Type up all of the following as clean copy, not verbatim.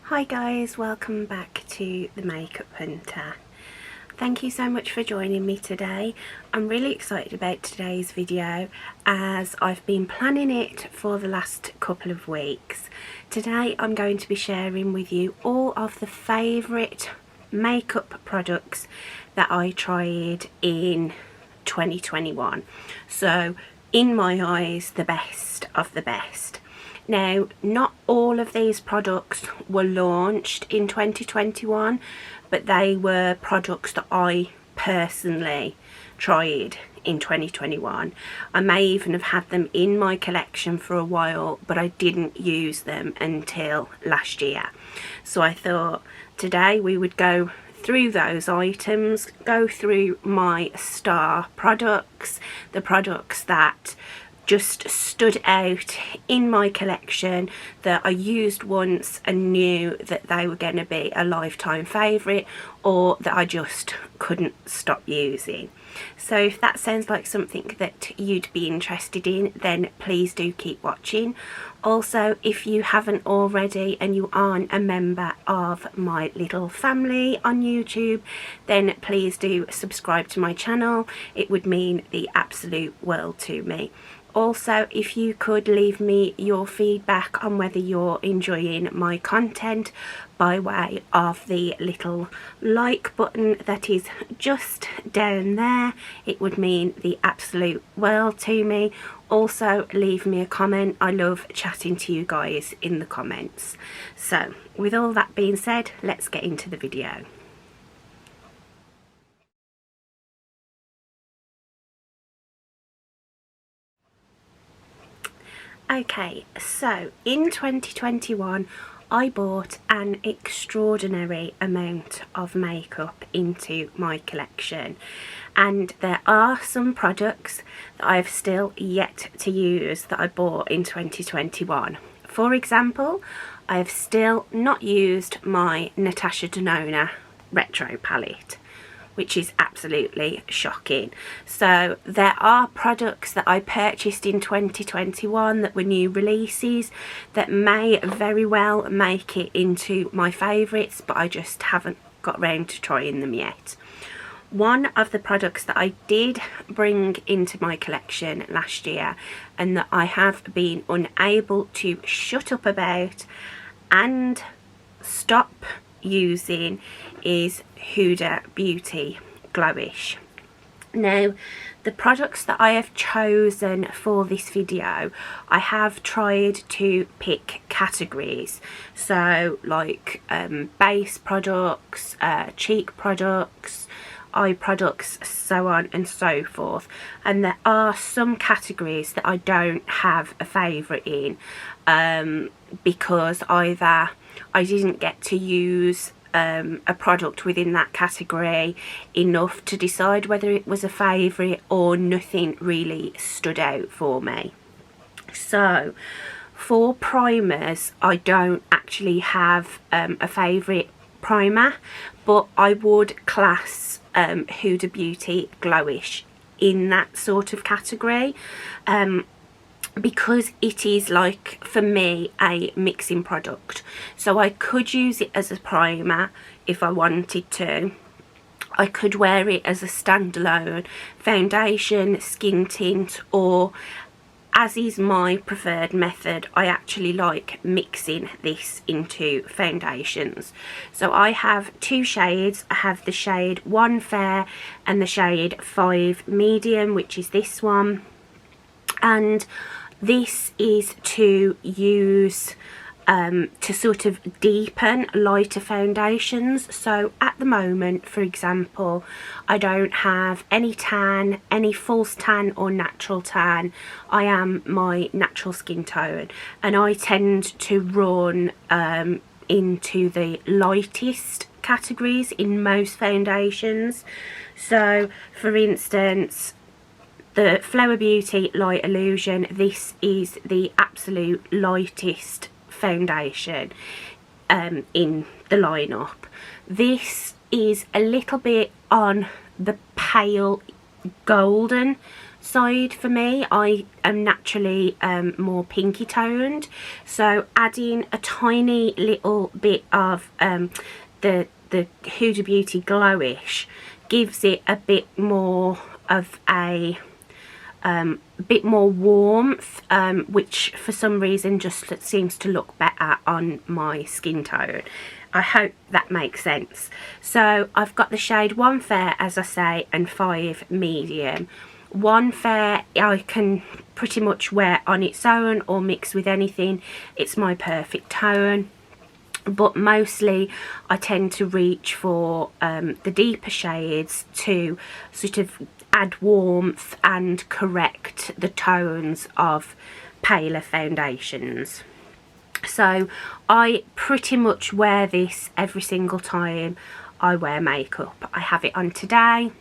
Hi guys, welcome back to the Makeup Hunter. Thank you so much for joining me today. I'm really excited about today's video as I've been planning it for the last couple of weeks. Today I'm going to be sharing with you all of the favourite makeup products that I tried in 2021. So in my eyes, the best of the best. Now, not all of these products were launched in 2021, but they were products that I personally tried in 2021. I may even have had them in my collection for a while, but I didn't use them until last year. So I thought today we would go through those items, go through my star products, the products that just stood out in my collection that I used once and knew that they were going to be a lifetime favourite, or that I just couldn't stop using. So if that sounds like something that you'd be interested in, then please do keep watching. Also, if you haven't already and you aren't a member of my little family on YouTube, then please do subscribe to my channel. It would mean the absolute world to me. Also, if you could leave me your feedback on whether you're enjoying my content by way of the little like button that is just down there, it would mean the absolute world to me. Also, leave me a comment. I love chatting to you guys in the comments. So, with all that being said, let's get into the video. Okay, so in 2021 I bought an extraordinary amount of makeup into my collection, and there are some products that I've still yet to use that I bought in 2021. For example, I've still not used my Natasha Denona Retro palette, which is absolutely shocking. So there are products that I purchased in 2021 that were new releases that may very well make it into my favourites, but I just haven't got round to trying them yet. One of the products that I did bring into my collection last year and that I have been unable to shut up about and stop using is Huda Beauty Glowish. Now, the products that I have chosen for this video, I have tried to pick categories, so like base products, cheek products, eye products, so on and so forth. And there are some categories that I don't have a favourite in because either I didn't get to use a product within that category enough to decide whether it was a favourite, or nothing really stood out for me. So for primers, I don't actually have a favourite primer, but I would class Huda Beauty Glowish in that sort of category, because it is, like, for me, a mixing product. So I could use it as a primer if I wanted to. I could wear it as a standalone foundation, skin tint, or, as is my preferred method, I actually like mixing this into foundations. So I have two shades. I have the shade 1 Fair and the shade 5 Medium, which is this one. And this is to use to sort of deepen lighter foundations. So at the moment, for example, I don't have any tan, any false tan or natural tan. I am my natural skin tone, and I tend to run into the lightest categories in most foundations. So for instance, the Flower Beauty Light Illusion, this is the absolute lightest foundation in the lineup. This is a little bit on the pale golden side for me. I am naturally more pinky toned, so adding a tiny little bit of the Huda Beauty Glowish gives it a bit more of a bit more warmth, which for some reason just seems to look better on my skin tone. I hope that makes sense. So I've got the shade 1 Fair, as I say, and 5 Medium. 1 Fair I can pretty much wear on its own or mix with anything. It's my perfect tone. But mostly I tend to reach for the deeper shades to sort of add warmth and correct the tones of paler foundations. So I pretty much wear this every single time I wear makeup. I have it on today.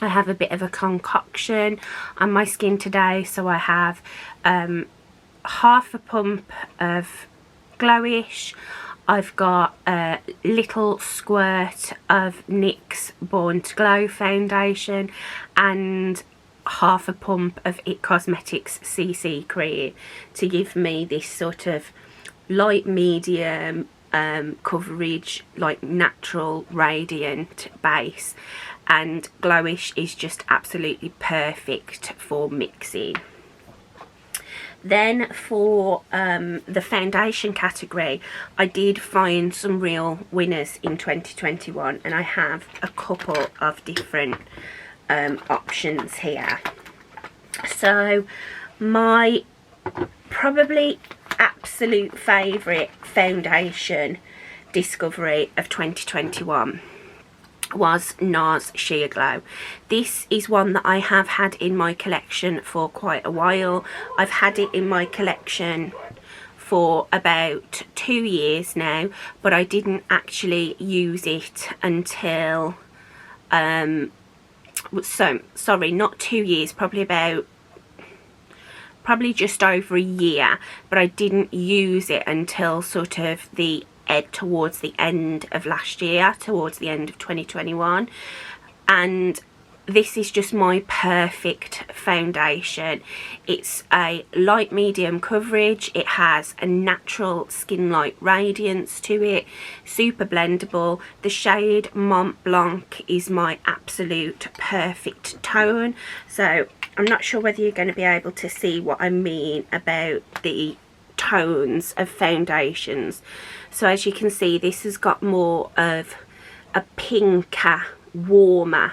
I have a bit of a concoction on my skin today, so I have half a pump of Glowish. I've got a little squirt of NYX Born to Glow foundation and half a pump of It Cosmetics CC cream to give me this sort of light medium coverage, like natural radiant base, and Glowish is just absolutely perfect for mixing. Then for the foundation category, I did find some real winners in 2021, and I have a couple of different options here. So my probably absolute favourite foundation discovery of 2021 was Nars Sheer Glow. This is one that I have had in my collection for quite a while. I've had it in my collection for about 2 years now, but I didn't actually use it until sorry, not 2 years, probably just over a year, but I didn't use it until sort of towards the end of last year, towards the end of 2021. And this is just my perfect foundation. It's a light medium coverage. It has a natural skin light radiance to it, super blendable. The shade Mont Blanc is my absolute perfect tone, so I'm not sure whether you're going to be able to see what I mean about the tones of foundations. So as you can see, this has got more of a pinker, warmer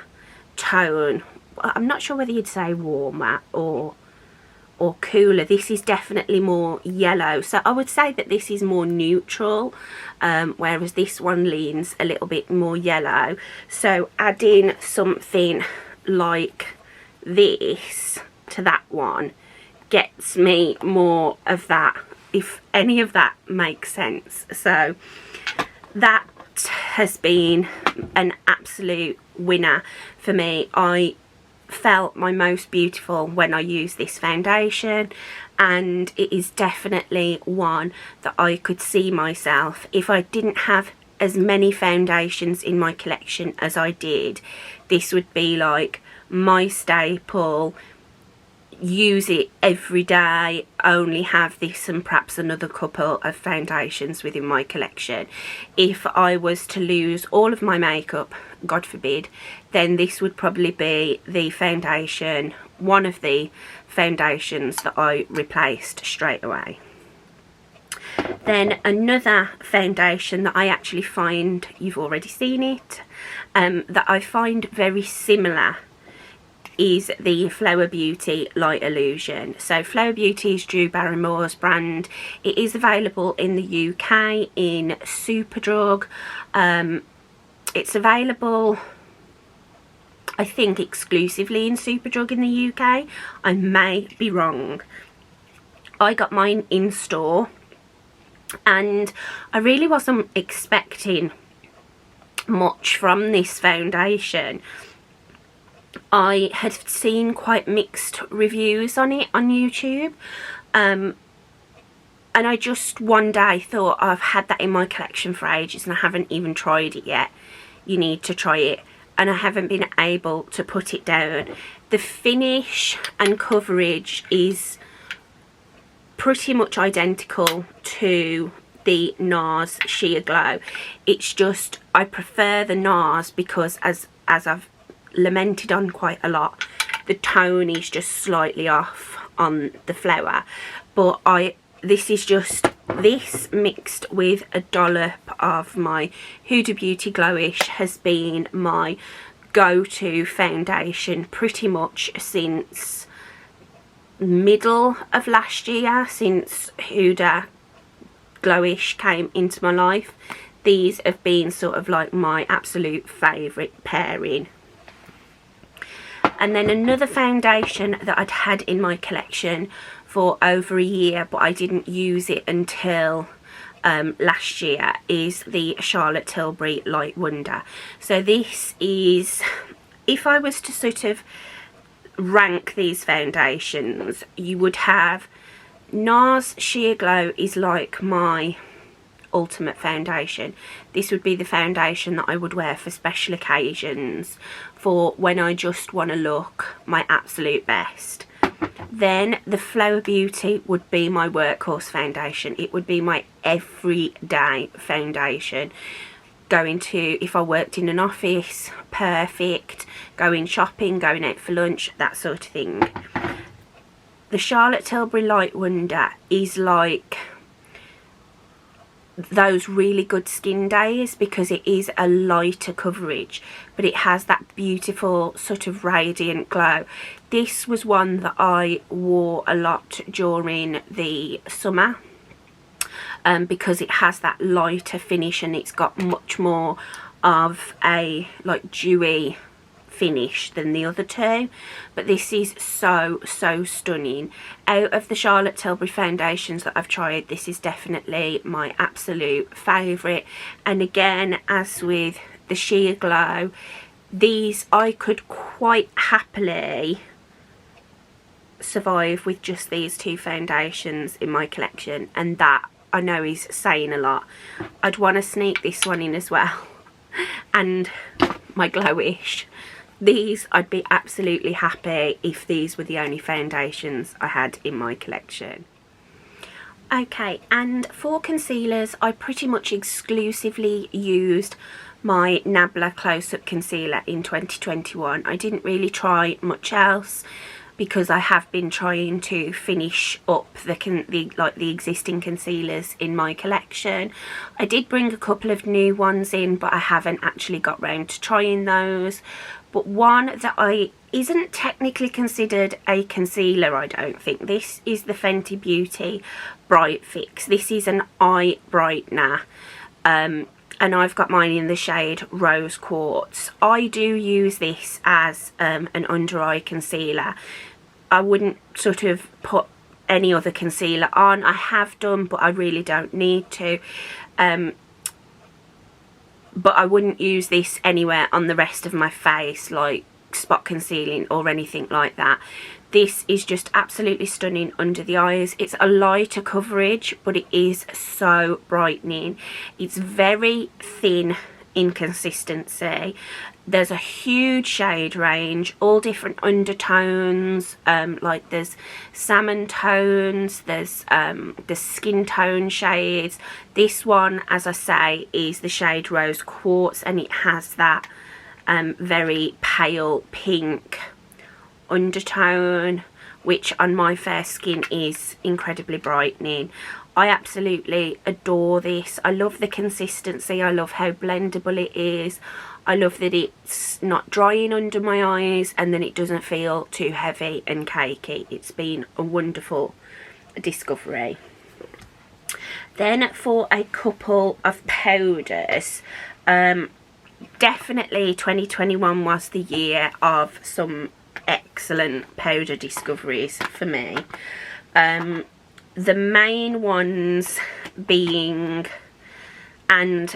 tone. I'm not sure whether you'd say warmer or cooler. This is definitely more yellow, so I would say that this is more neutral, whereas this one leans a little bit more yellow. So adding something like this to that one gets me more of that, if any of that makes sense. So that has been an absolute winner for me. I felt my most beautiful when I used this foundation, and it is definitely one that I could see myself, if I didn't have as many foundations in my collection as I did, this would be like my staple. Use it every day, only have this and perhaps another couple of foundations within my collection. If I was to lose all of my makeup, God forbid, then this would probably be the foundation, one of the foundations that I replaced straight away. Then another foundation that I actually find, you've already seen it, that I find very similar is the Flower Beauty Light Illusion. So Flower Beauty is Drew Barrymore's brand. It is available in the UK in Superdrug. It's available, I think, exclusively in Superdrug in the UK. I may be wrong. I got mine in store, and I really wasn't expecting much from this foundation. I had seen quite mixed reviews on it on YouTube, and I just one day thought, I've had that in my collection for ages and I haven't even tried it yet. You need to try it. And I haven't been able to put it down. the finish and coverage is pretty much identical to the Nars Sheer Glow. It's just I prefer the Nars because as I've lamented on quite a lot, the tone is just slightly off on the flower. But this is just this mixed with a dollop of my Huda Beauty Glowish has been my go-to foundation pretty much since middle of last year, since Huda Glowish came into my life. These have been sort of like my absolute favourite pairing. And then another foundation that I'd had in my collection for over a year, but I didn't use it until last year, is the Charlotte Tilbury Light Wonder. So this is, if I was to sort of rank these foundations, you would have Nars Sheer Glow is like my ultimate foundation. This would be the foundation that I would wear for special occasions, for when I just want to look my absolute best. Then the Flower Beauty would be my workhorse foundation. It would be my everyday foundation. Going to, if I worked in an office, perfect. Going shopping, going out for lunch, that sort of thing. The Charlotte Tilbury Light Wonder is like those really good skin days because it is a lighter coverage, but it has that beautiful sort of radiant glow. This was one that I wore a lot during the summer because it has that lighter finish and it's got much more of a like dewy finish than the other two. But this is so stunning. Out of the Charlotte Tilbury foundations that I've tried, this is definitely my absolute favourite. And again, as with the Sheer Glow, these I could quite happily survive with just these two foundations in my collection, and that I know is saying a lot. I'd want to sneak this one in as well and my Glowish. These, I'd be absolutely happy if these were the only foundations I had in my collection. Okay, and for concealers, I pretty much exclusively used my Nabla Close-Up Concealer in 2021. I didn't really try much else because I have been trying to finish up the existing concealers in my collection. I did bring a couple of new ones in, but I haven't actually got round to trying those. But one that isn't technically considered a concealer, I don't think. This is the Fenty Beauty Bright Fix. This is an eye brightener. And I've got mine in the shade Rose Quartz. I do use this as an under eye concealer. I wouldn't sort of put any other concealer on. I have done, but I really don't need to. But I wouldn't use this anywhere on the rest of my face, like spot concealing or anything like that. This is just absolutely stunning under the eyes. It's a lighter coverage, but it is so brightening. It's very thin in consistency. There's a huge shade range, all different undertones, like there's salmon tones, there's the skin tone shades. This one, as I say, is the shade Rose Quartz, and it has that very pale pink undertone, which on my fair skin is incredibly brightening. I absolutely adore this. I love the consistency. I love how blendable it is. I love that it's not drying under my eyes and then it doesn't feel too heavy and cakey. It's been a wonderful discovery. Then for a couple of powders, definitely 2021 was the year of some excellent powder discoveries for me. The main ones being, and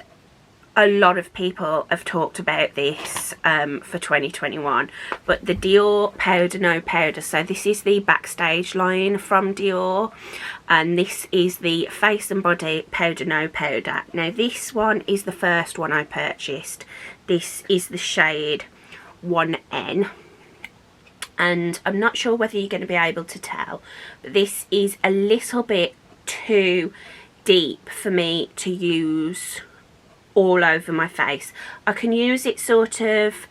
a lot of people have talked about this for 2021, but the Dior Powder No Powder. So this is the Backstage line from Dior, and this is the Face and Body Powder No Powder. Now this one is the first one I purchased. This is the shade 1N. and I'm not sure whether you're going to be able to tell, but this is a little bit too deep for me to use all over my face. I can use it sort of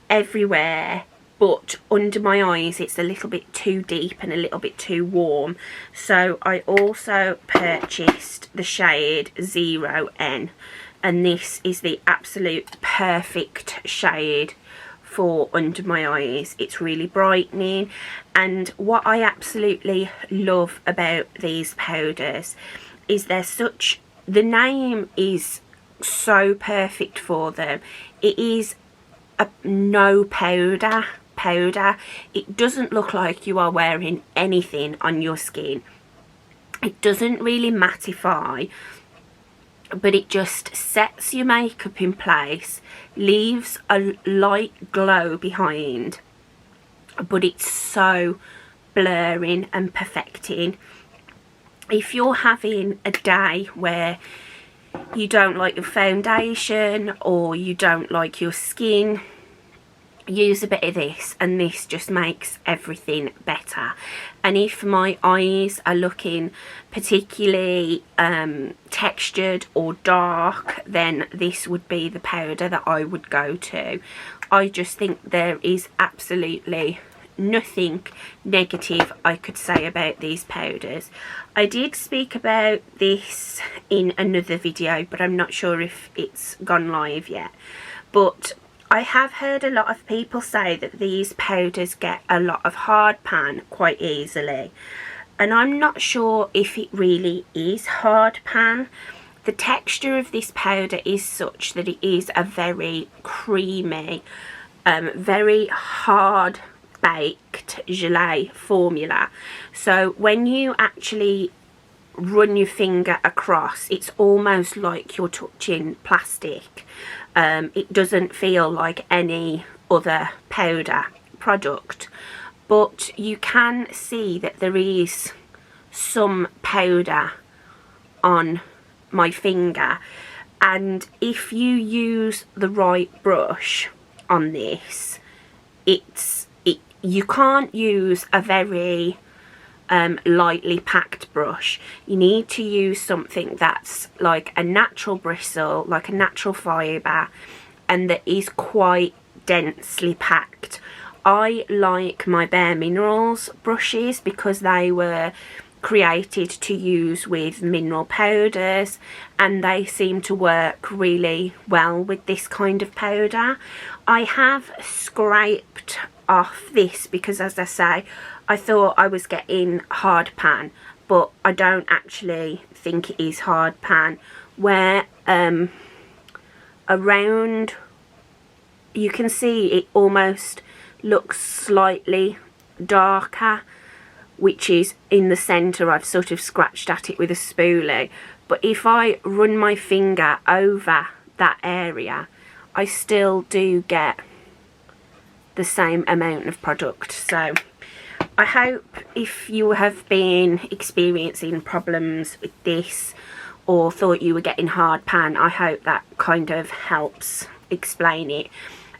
everywhere, but under my eyes it's a little bit too deep and a little bit too warm. So I also purchased the shade 0N, and this is the absolute perfect shade for under my eyes. It's really brightening, and what I absolutely love about these powders is the name is so perfect for them. It is a no powder. It doesn't look like you are wearing anything on your skin. It doesn't really mattify, but it just sets your makeup in place, leaves a light glow behind, but it's so blurring and perfecting. If you're having a day where you don't like your foundation or you don't like your skin, use a bit of this, and this just makes everything better. And if my eyes are looking particularly textured or dark, then this would be the powder that I would go to. I just think there is absolutely nothing negative I could say about these powders. I did speak about this in another video, but I'm not sure if it's gone live yet. But I have heard a lot of people say that these powders get a lot of hard pan quite easily, and I'm not sure if it really is hard pan. The texture of this powder is such that it is a very creamy, very hard baked gelée formula. So when you actually run your finger across, it's almost like you're touching plastic. It doesn't feel like any other powder product, but you can see that there is some powder on my finger, and if you use the right brush on this, you can't use a very lightly packed brush. You need to use something that's like a natural bristle, like a natural fibre, and that is quite densely packed. I like my Bare Minerals brushes because they were created to use with mineral powders, and they seem to work really well with this kind of powder. I have scraped off this because, as I say, I thought I was getting hard pan, but I don't actually think it is hard pan. Where around, you can see it almost looks slightly darker, which is in the centre. I've sort of scratched at it with a spoolie, but if I run my finger over that area, I still do get the same amount of product. So I hope if you have been experiencing problems with this or thought you were getting hard pan, I hope that kind of helps explain it.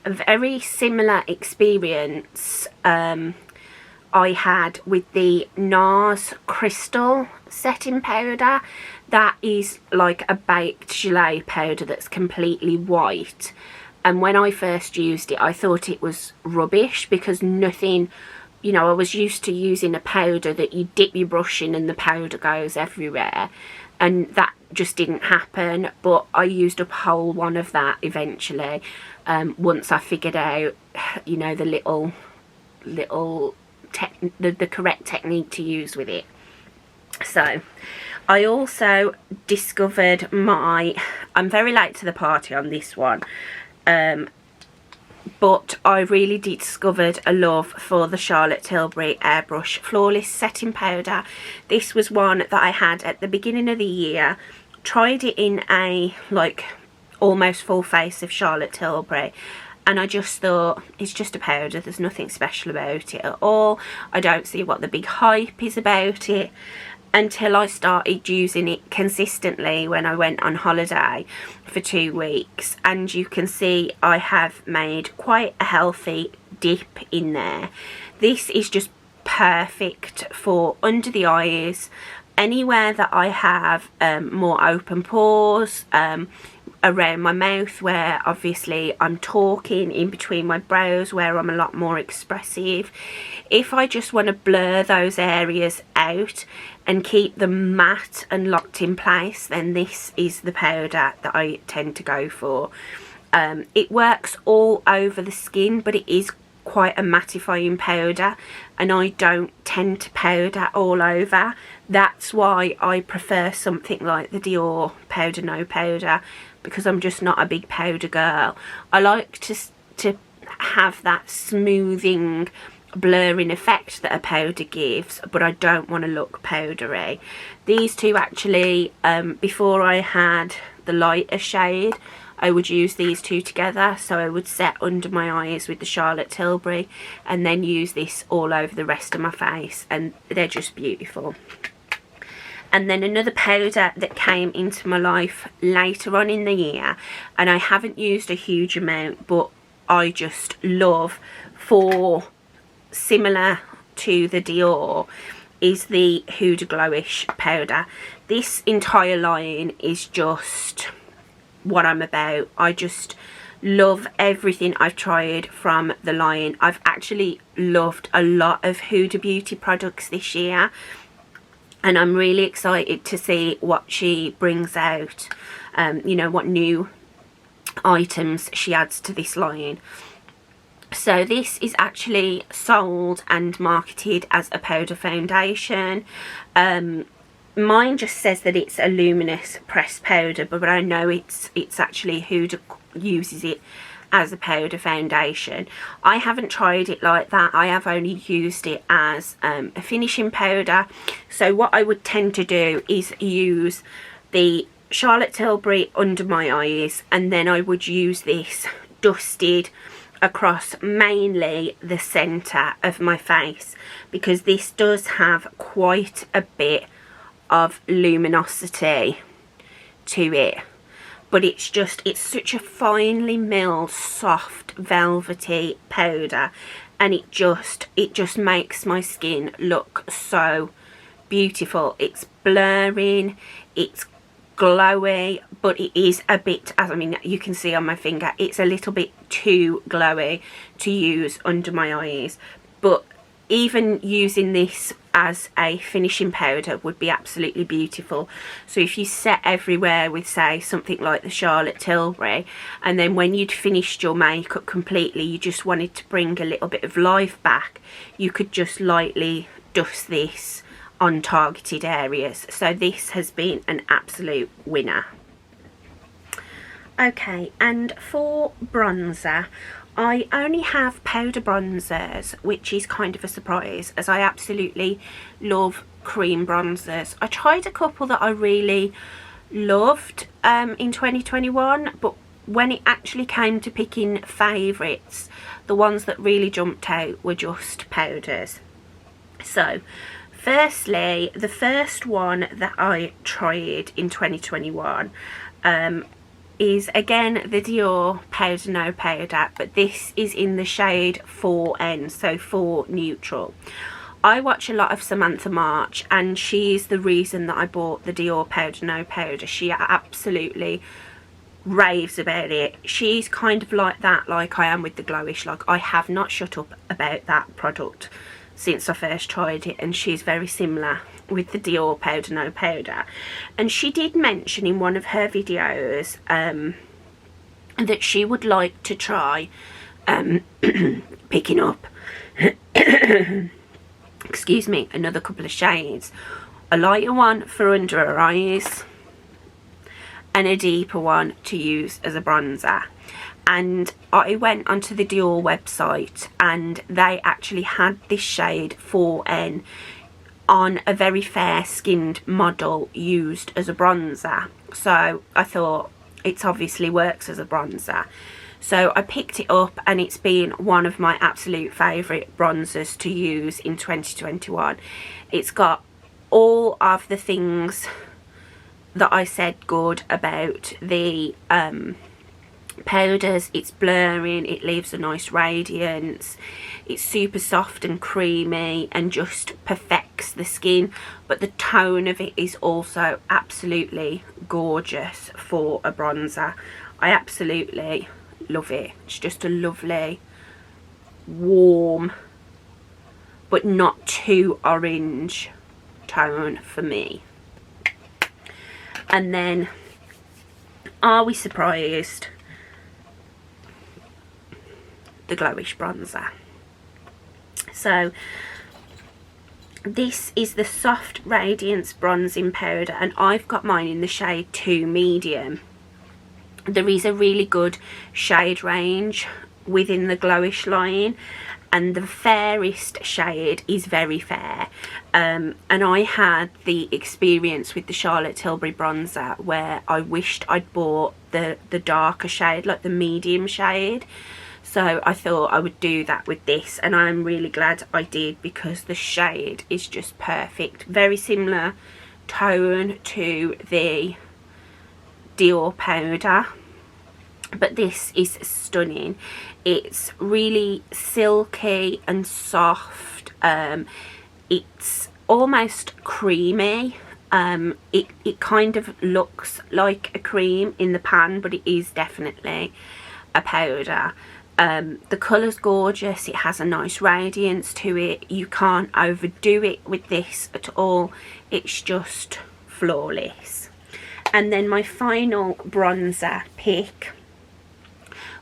A very similar experience I had with the Nars Crystal setting powder. That is like a baked gelée powder that's completely white, and when I first used it I thought it was rubbish because nothing, you know, I was used to using a powder that you dip your brush in and the powder goes everywhere, and that just didn't happen. But I used up a whole one of that eventually, once I figured out, you know, the the correct technique to use with it. So I also discovered I'm very late to the party on this one, but I really discovered a love for the Charlotte Tilbury Airbrush Flawless Setting Powder. This was one that I had at the beginning of the year, tried it in a like almost full face of Charlotte Tilbury, and I just thought, it's just a powder, there's nothing special about it at all. I don't see what the big hype is about it, until I started using it consistently when I went on holiday for 2 weeks. And you can see I have made quite a healthy dip in there. This is just perfect for under the eyes, anywhere that I have more open pores, around my mouth where obviously I'm talking, in between my brows where I'm a lot more expressive. If I just want to blur those areas out and keep them matte and locked in place, then this is the powder that I tend to go for. It works all over the skin, but it is quite a mattifying powder, and I don't tend to powder all over. That's why I prefer something like the Dior Powder No Powder, because I'm just not a big powder girl. I like to have that smoothing, blurring effect that a powder gives, but I don't want to look powdery. These two actually, before I had the lighter shade, I would use these two together. So I would set under my eyes with the Charlotte Tilbury and then use this all over the rest of my face, and they're just beautiful. And then another powder that came into my life later on in the year, and I haven't used a huge amount, but I just love, for similar to the Dior, is the Huda Glowish powder. This entire line is just what I'm about. I just love everything I've tried from the line. I've actually loved a lot of Huda Beauty products this year, and I'm really excited to see what she brings out, you know, what new items she adds to this line. So this is actually sold and marketed as a powder foundation. Mine just says that it's a luminous pressed powder, but I know it's actually Huda uses it as a powder foundation. I haven't tried it like that. I have only used it as a finishing powder. So what I would tend to do is use the Charlotte Tilbury under my eyes, and then I would use this dusted across mainly the centre of my face, because this does have quite a bit of luminosity to it, but it's such a finely milled, soft, velvety powder, and it just makes my skin look so beautiful. It's blurring, it's glowy, but it is a bit, as I mean you can see on my finger, it's a little bit too glowy to use under my eyes. But even using this as a finishing powder would be absolutely beautiful. So if you set everywhere with, say, something like the Charlotte Tilbury, and then when you'd finished your makeup completely, you just wanted to bring a little bit of life back, you could just lightly dust this on targeted areas. So this has been an absolute winner. Okay, and for bronzer, I only have powder bronzers, which is kind of a surprise, as I absolutely love cream bronzers. I tried a couple that I really loved in 2021, but when it actually came to picking favourites, the ones that really jumped out were just powders. So firstly, the first one that I tried in 2021 is again the Dior Powder No Powder, but this is in the shade 4N, so 4 neutral. I watch a lot of Samantha March, and she is the reason that I bought the Dior Powder No Powder. She absolutely raves about it. She's kind of like that, like I am with the Glowish. Like, I have not shut up about that product since I first tried it, and she's very similar with the Dior Powder No Powder. And she did mention in one of her videos that she would like to try picking up excuse me, another couple of shades, a lighter one for under her eyes and a deeper one to use as a bronzer. And I went onto the Dior website, and they actually had this shade 4N on a very fair skinned model used as a bronzer. So I thought, it obviously works as a bronzer. So I picked it up, and it's been one of my absolute favourite bronzers to use in 2021. It's got all of the things that I said good about the powders, it's blurring, it leaves a nice radiance, it's super soft and creamy and just perfects the skin, but the tone of it is also absolutely gorgeous for a bronzer. I absolutely love it. It's just a lovely warm but not too orange tone for me. And then, are we surprised? The Glowish Bronzer. So this is the Soft Radiance Bronzing Powder, and I've got mine in the shade 2 Medium. There is a really good shade range within the Glowish line, and the fairest shade is Very Fair, and I had the experience with the Charlotte Tilbury bronzer where I wished I'd bought the darker shade, like the medium shade. So I thought I would do that with this, and I'm really glad I did, because the shade is just perfect. Very similar tone to the Dior Powder, but this is stunning. It's really silky and soft. It's almost creamy. It kind of looks like a cream in the pan, but it is definitely a powder. The colour's gorgeous, it has a nice radiance to it. You can't overdo it with this at all. It's just flawless. And then my final bronzer pick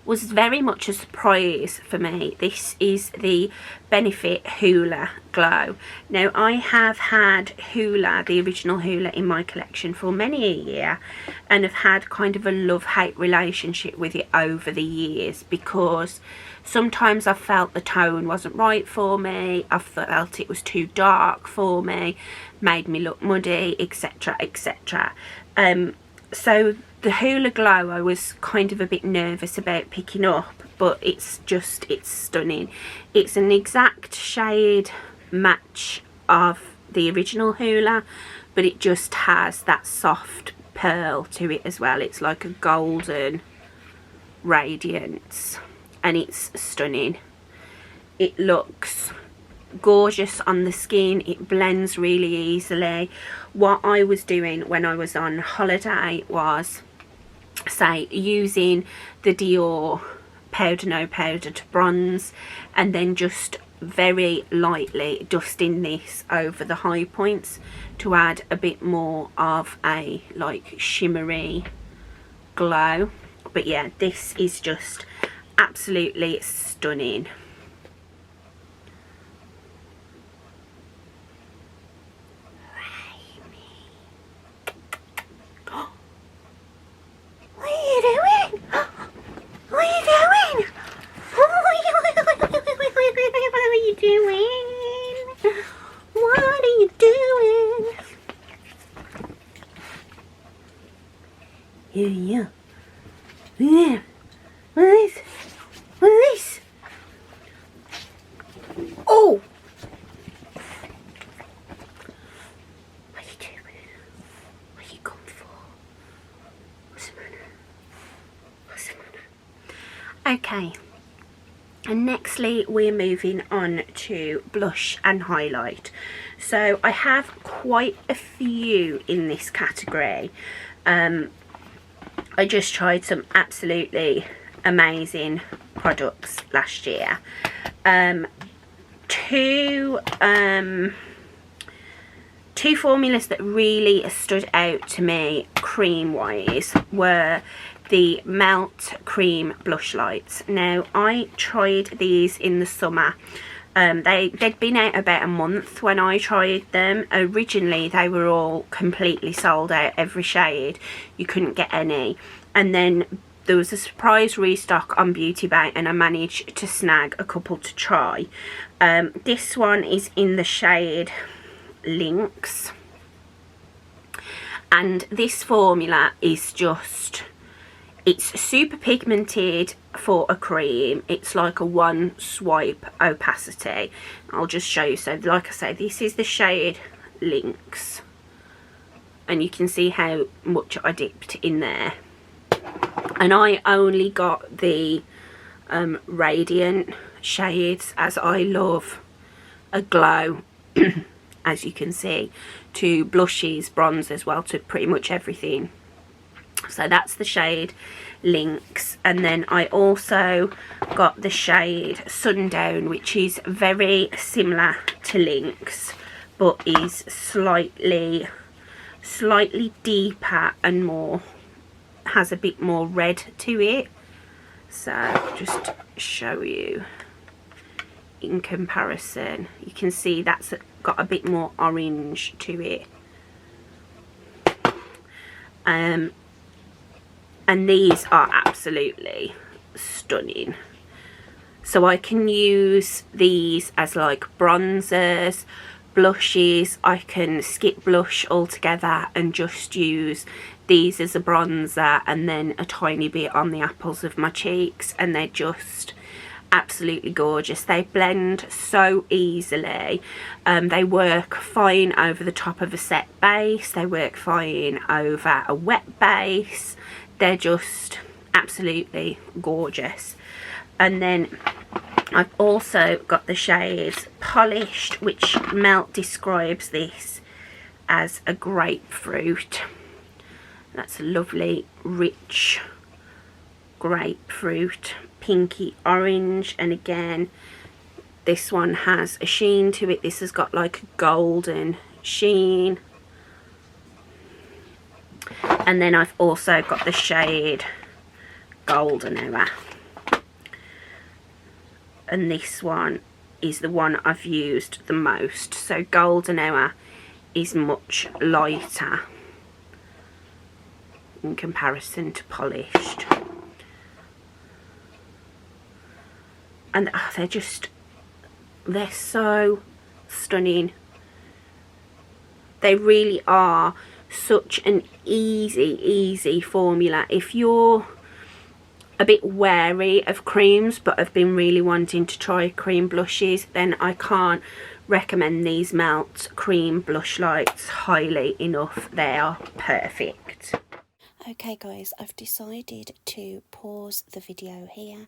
was very much a surprise for me. This is the Benefit Hula Glow. Now, I have had Hula, the original Hula, in my collection for many a year, and have had kind of a love-hate relationship with it over the years, because sometimes I felt the tone wasn't right for me, I felt it was too dark for me, made me look muddy, etc, etc. So the Hula Glow I was kind of a bit nervous about picking up, but it's stunning. It's an exact shade match of the original Hula, but it just has that soft pearl to it as well. It's like a golden radiance, and it's stunning. It looks gorgeous on the skin, it blends really easily. What I was doing when I was on holiday was, say, using the Dior Powder No Powder to bronze, and then just very lightly dusting this over the high points to add a bit more of a like shimmery glow. But yeah, this is just absolutely stunning. Yeah. What is this? Oh! What are you doing? What are you going for? What's the matter? What's the matter? Okay. And nextly we're moving on to blush and highlight. So I have quite a few in this category. I just tried some absolutely amazing products last year. Two formulas that really stood out to me cream wise were the Melt Cream Blush Lights. Now, I tried these in the summer. They'd been out about a month when I tried them. Originally they were all completely sold out, every shade, you couldn't get any, and then there was a surprise restock on Beauty Bay and I managed to snag a couple to try. This one is in the shade Lynx, and this formula is just, it's super pigmented for a cream. It's like a one swipe opacity. I'll just show you. So like I say, this is the shade Lynx, and you can see how much I dipped in there. And I only got the Radiant shades, as I love a glow, as you can see, to blushes, bronzers, well, to pretty much everything. So that's the shade Lynx. And then I also got the shade Sundown, which is very similar to Lynx, but is slightly deeper and more, has a bit more red to it. So just show you in comparison, you can see that's got a bit more orange to it. And these are absolutely stunning. So I can use these as like bronzers, blushes. I can skip blush altogether and just use these as a bronzer and then a tiny bit on the apples of my cheeks, and they're just absolutely gorgeous. They blend so easily. They work fine over the top of a set base, they work fine over a wet base. They're just absolutely gorgeous. And then I've also got the shades Polished, which Melt describes this as a grapefruit. That's a lovely rich grapefruit, pinky orange. And again, this one has a sheen to it. This has got like a golden sheen. And then I've also got the shade Golden Hour, and this one is the one I've used the most. So Golden Hour is much lighter in comparison to Polished. And they're so stunning. They really are such an easy formula. If you're a bit wary of creams but have been really wanting to try cream blushes, then I can't recommend these Melt cream blush lights highly enough. They are perfect. Okay guys, I've decided to pause the video here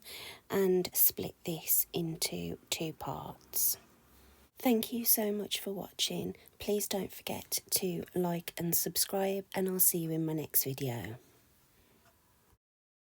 and split this into 2 parts. Thank you so much for watching. Please don't forget to like and subscribe, and I'll see you in my next video.